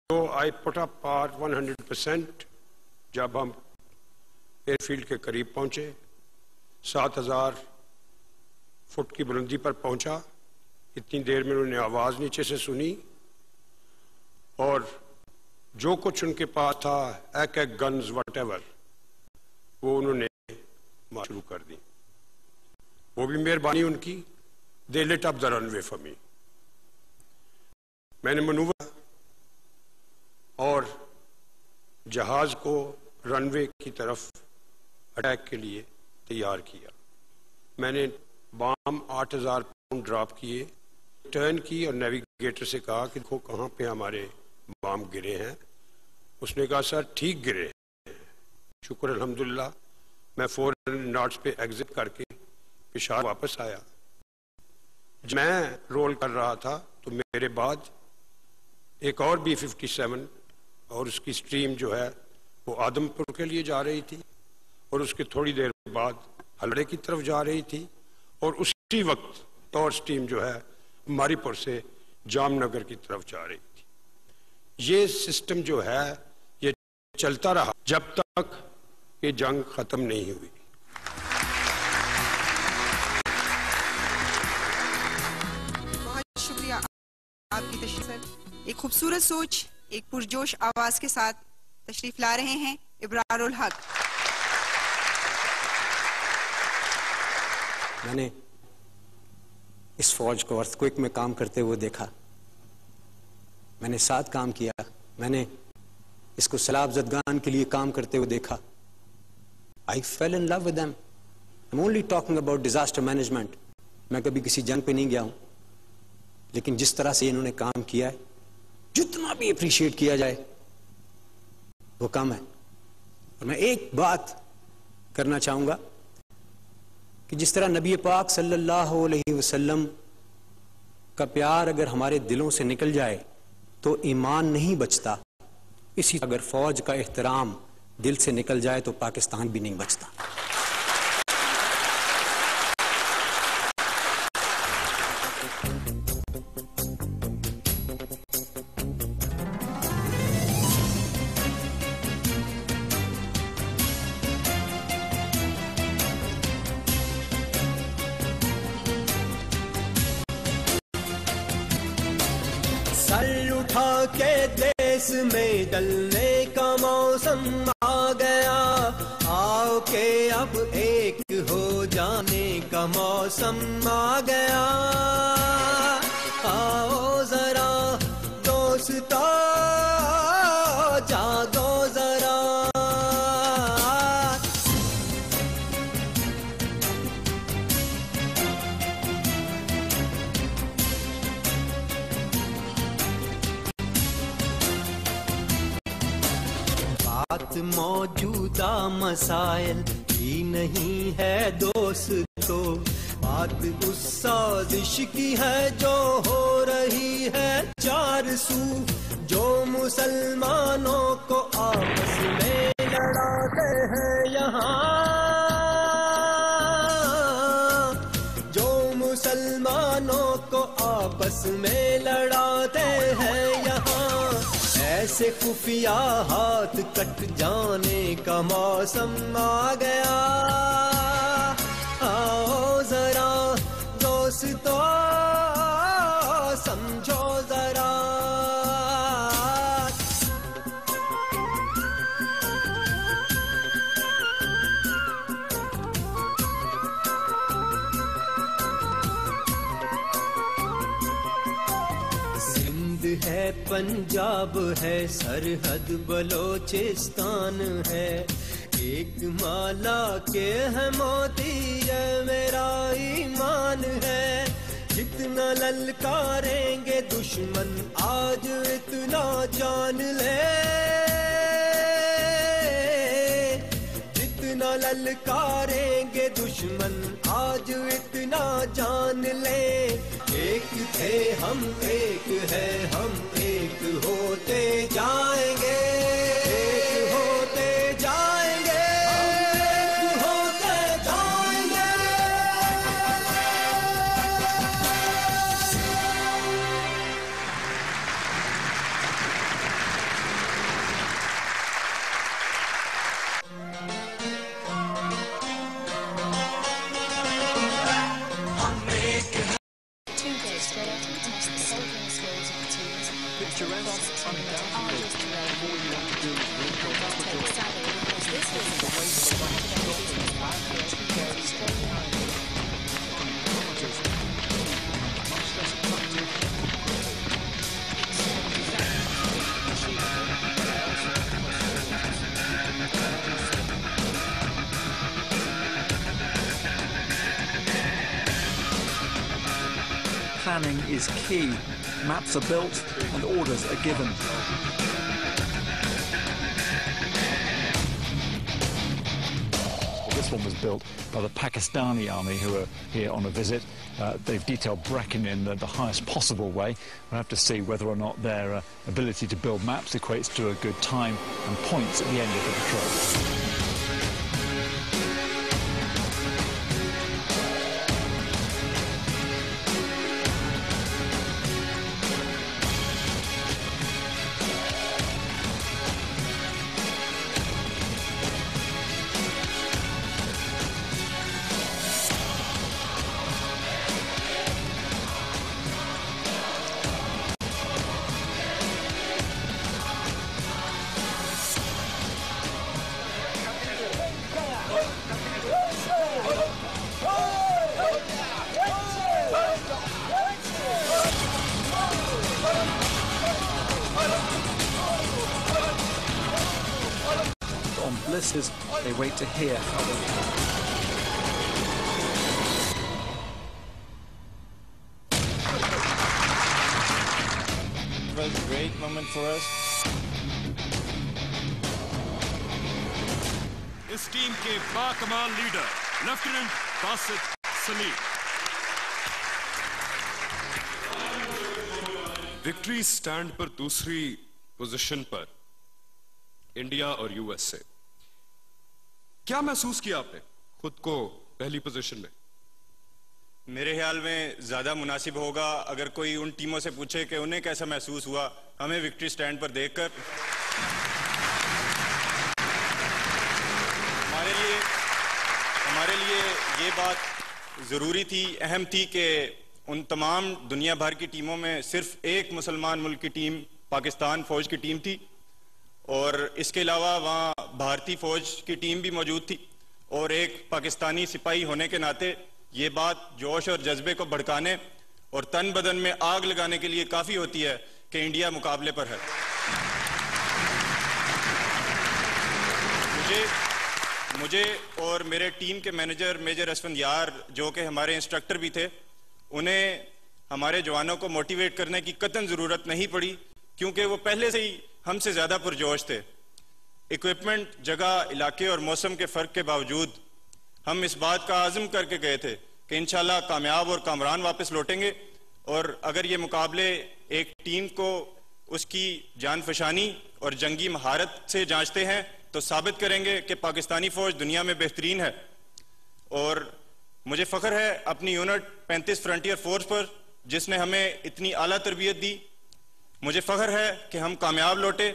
I put up पार 100% जब हम airfield के करीब पहुंचे, 7000 फुट की बुलंदी पर पहुंचा। इतनी देर में उन्होंने आवाज नीचे से सुनी और जो कुछ उनके पास था, एक गन्स वटेवर, वो उन्होंने मार शुरू कर दी। वो भी मेहरबानी उनकी। They lit up the runway for me. मैंने मनूवर और जहाज को रनवे की तरफ अटैक के लिए तैयार किया। मैंने बम 8000 पाउंड ड्रॉप किए, टर्न की और नेविगेटर से कहा कि देखो कहाँ पे हमारे बम गिरे हैं। उसने कहा सर ठीक गिरे हैं। शुक्र अल्हम्दुलिल्लाह। मैं 400 नॉट्स पे एग्जिट करके पेशावर वापस आया। मैं रोल कर रहा था तो मेरे बाद एक और B-57 और उसकी स्ट्रीम जो है वो आदमपुर के लिए जा रही थी और उसके थोड़ी देर बाद हल्ड़े की तरफ जा रही थी और उसी वक्त और स्ट्रीम जो है मारीपुर से जामनगर की तरफ जा रही थी। ये सिस्टम जो है ये चलता रहा जब तक ये जंग खत्म नहीं हुई। बहुत शुक्रिया आपकी तशरीफ सर। एक खूबसूरत सोच, एक पुरजोश आवाज के साथ तशरीफ ला रहे हैं इब्रारुल हक। मैंने इस फौज को अर्थक्वेक में काम करते हुए देखा। मैंने साथ काम किया। मैंने इसको सैलाब ज़दगान के लिए काम करते हुए देखा। I fell in love with them. I am only talking about disaster management. मैं कभी किसी जंग पे नहीं गया हूं, लेकिन जिस तरह से इन्होंने काम किया है, जितना भी अप्रिशिएट किया जाए वो कम है। और मैं एक बात करना चाहूंगा कि जिस तरह नबी पाक सल्लल्लाहु अलैहि वसल्लम का प्यार अगर हमारे दिलों से निकल जाए तो ईमान नहीं बचता, इसी अगर फौज का एहतराम दिल से निकल जाए तो पाकिस्तान भी नहीं बचता। सर उठा के देश में डलने का मौसम आ गया, आओ के अब एक हो जाने का मौसम आ गया। आओ जरा दोस्तों जागो जरा। बात मौजूदा मसाइल की नहीं है दोस्तों, बात उस साजिश की है जो हो रही है चार सू, जो मुसलमानों को आपस में लड़ाते हैं यहाँ, जो मुसलमानों को आपस में लड़ाते हैं यहाँ। ऐसे खुफिया हाथ कट जाने का मौसम आ गया। आओ जरा दोस्तों समझो जरा। है पंजाब है, सरहद बलोचिस्तान है, एक माला के है मोती है मेरा ईमान है। जितना ललकारेंगे दुश्मन आज इतना जान ले, जितना ललकारेंगे दुश्मन आज इतना जान ले। एक थे हम एक है हम एक होते जाएंगे, एक होते जाएंगे, एक होते जाएंगे। Planning is key. Maps are built and orders are given. Well, this one was built by the Pakistani army who are here on a visit. They've detailed Brecon in the highest possible way. We'll have to see whether or not their ability to build maps equates to a good time and points at the end of the patrol. On blisters, they wait to hear how they... It was a great moment for us. इस team के बाकमाल leader lieutenant Basit Saleem. Victory stand पर दूसरी position पर India और US से। क्या महसूस किया आपने खुद को पहली पोजीशन में? मेरे ख्याल में ज्यादा मुनासिब होगा अगर कोई उन टीमों से पूछे कि उन्हें कैसा महसूस हुआ हमें विक्ट्री स्टैंड पर देखकर। हमारे लिए ये बात जरूरी थी, अहम थी कि उन तमाम दुनिया भर की टीमों में सिर्फ एक मुसलमान मुल्क की टीम पाकिस्तान फौज की टीम थी और इसके अलावा वहाँ भारतीय फौज की टीम भी मौजूद थी और एक पाकिस्तानी सिपाही होने के नाते ये बात जोश और जज्बे को भड़काने और तन बदन में आग लगाने के लिए काफी होती है कि इंडिया मुकाबले पर है। मुझे और मेरे टीम के मैनेजर मेजर असफंदियार जो कि हमारे इंस्ट्रक्टर भी थे, उन्हें हमारे जवानों को मोटिवेट करने की कतई जरूरत नहीं पड़ी क्योंकि वो पहले से ही हमसे ज्यादा पुरजोश थे। इक्विपमेंट, जगह, इलाके और मौसम के फर्क के बावजूद हम इस बात का आज़म करके गए थे कि इंशाल्लाह कामयाब और कामरान वापस लौटेंगे और अगर ये मुकाबले एक टीम को उसकी जान फशानी और जंगी महारत से जांचते हैं तो साबित करेंगे कि पाकिस्तानी फौज दुनिया में बेहतरीन है। और मुझे फख्र है अपनी यूनिट 35 फ्रंटियर फोर्स पर जिसने हमें इतनी आला तरबियत दी। मुझे फख्र है कि हम कामयाब लौटे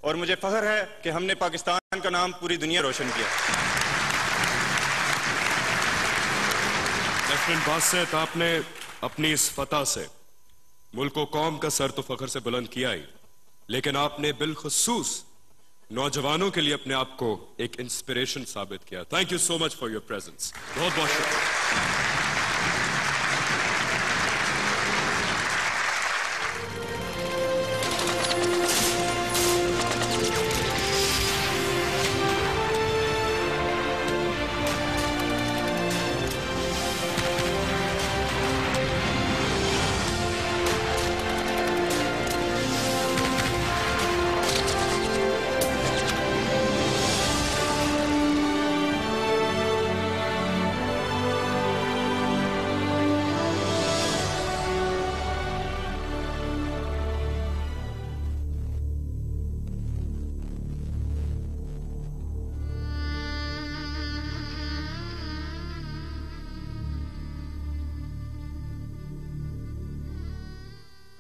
और मुझे फख्र है कि हमने पाकिस्तान का नाम पूरी दुनिया रोशन किया। लेफ्टिनेंट बासित, आपने अपनी इस फतह से मुल्क व कौम का सर तो फख्र से बुलंद किया ही, लेकिन आपने बिलखुसूस नौजवानों के लिए अपने आप को एक इंस्पिरेशन साबित किया। Thank you so much for your presence. बहुत बहुत शुक्रिया।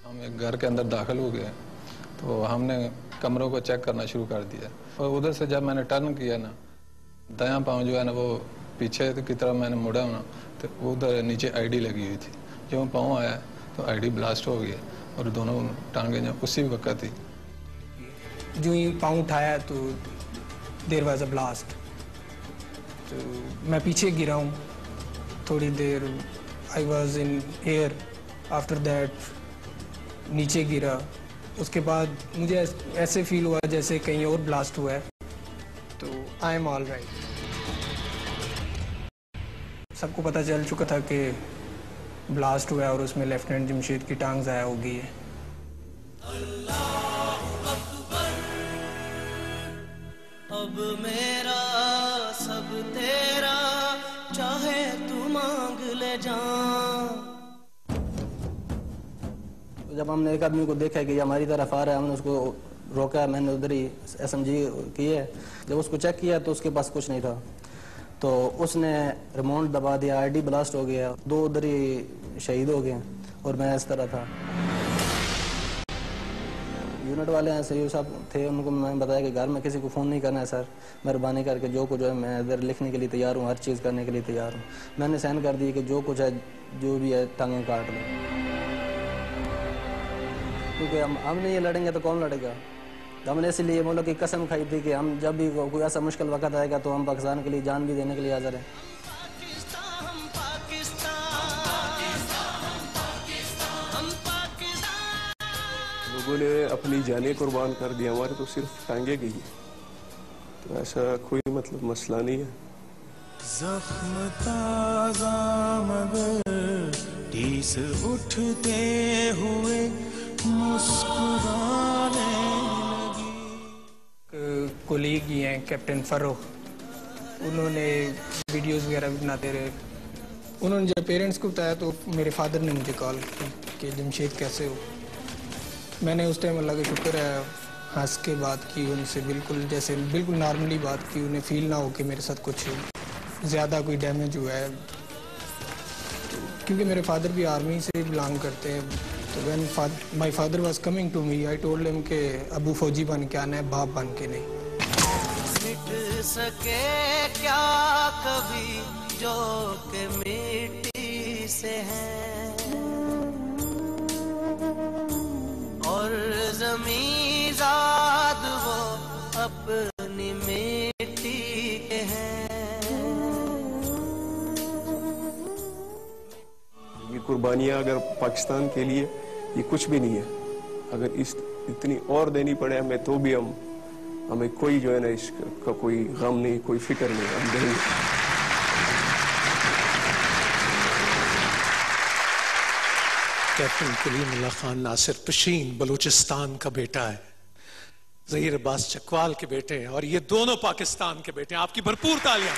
हम एक घर के अंदर दाखिल हो गए तो हमने कमरों को चेक करना शुरू कर दिया और उधर से जब मैंने टर्न किया ना, दायां पाँव जो है ना वो पीछे की तरफ मैंने मुड़ा ना तो उधर नीचे आईडी लगी हुई थी। जब पाँव आया तो आईडी ब्लास्ट हो गया और दोनों टांगें जो उसी वक्त ही जो ही पाँव उठाया तो देयर वाज अ ब्लास्ट। तो मैं पीछे गिरा हूँ थोड़ी देर, I was in air, after that नीचे गिरा। उसके बाद मुझे ऐसे फील हुआ जैसे कहीं और ब्लास्ट हुआ है, तो आई एम ऑल राइट। सबको पता चल चुका था कि ब्लास्ट हुआ है और उसमें लेफ्टिनेंट जमशेद की टांग ज़ाया हो गई है। अब मेरा सब तेरा, चाहे तू मांग ले जा। जब हमने एक आदमी को देखा कि हमारी तरफ आ रहा है, हमने उसको रोका, मैंने उधर ही SMG की है। जब उसको चेक किया तो उसके पास कुछ नहीं था, तो उसने रिमोट दबा दिया, ID ब्लास्ट हो गया, 2 उधर ही शहीद हो गए और मैं इस तरह था। यूनिट वाले हैं सही साहब थे, उनको मैंने बताया कि घर में किसी को फ़ोन नहीं करना है सर, मेहरबानी करके जो कुछ है मैं इधर लिखने के लिए तैयार हूँ, हर चीज़ करने के लिए तैयार हूँ। मैंने साइन कर दी कि जो कुछ है जो भी है टांगें काट लो, क्योंकि हम नहीं लड़ेंगे तो कौन लड़ेगा। हमने इसलिए मुल्क की कसम खाई थी कि हम जब भी कोई ऐसा मुश्किल वक्त आएगा तो हम पाकिस्तान के लिए जान भी देने के लिए हाज़िर हैं। लोगों ने अपनी जानें कुर्बान कर दी, हमारे तो सिर्फ टांगे गई, तो ऐसा कोई मतलब मसला नहीं है। जख्म ताज़ा मगर टीस उठते हुए मुस्कुराने लगी। कोलीग ही हैं कैप्टन फरोख, उन्होंने वीडियोस वगैरह भी बनाते रहे। उन्होंने जब पेरेंट्स को बताया तो मेरे फादर ने मुझे कॉल की कि जमशेद कैसे हो। मैंने उस टाइम अल्लाह का शुक्र है हंस के बात की उनसे, बिल्कुल नॉर्मली बात की, उन्हें फील ना हो कि मेरे साथ कुछ ज़्यादा कोई डैमेज हुआ है, क्योंकि मेरे फादर भी आर्मी से बिलोंग करते हैं। तो when my father was coming to me, I told him कि अबू फौजी बन के आना है, बाप बन के नहीं। मिट सके क्या कभी जो के मिट्टी से है, और ज़मीं ज़ाद वो अपनी मिट्टी के हैं। ये कुर्बानियाँ अगर पाकिस्तान के लिए ये कुछ भी नहीं है, अगर इतनी और देनी पड़े हमें तो भी हमें कोई जो है ना इसका कोई गम नहीं, कोई फिक्र नहीं, हम देंगे। कैप्टन कलीमुल्लाह खान नासिर पशीन बलूचिस्तान का बेटा है, ज़हीर अब्बास चकवाल के बेटे हैं, और ये दोनों पाकिस्तान के बेटे हैं। आपकी भरपूर तालियां।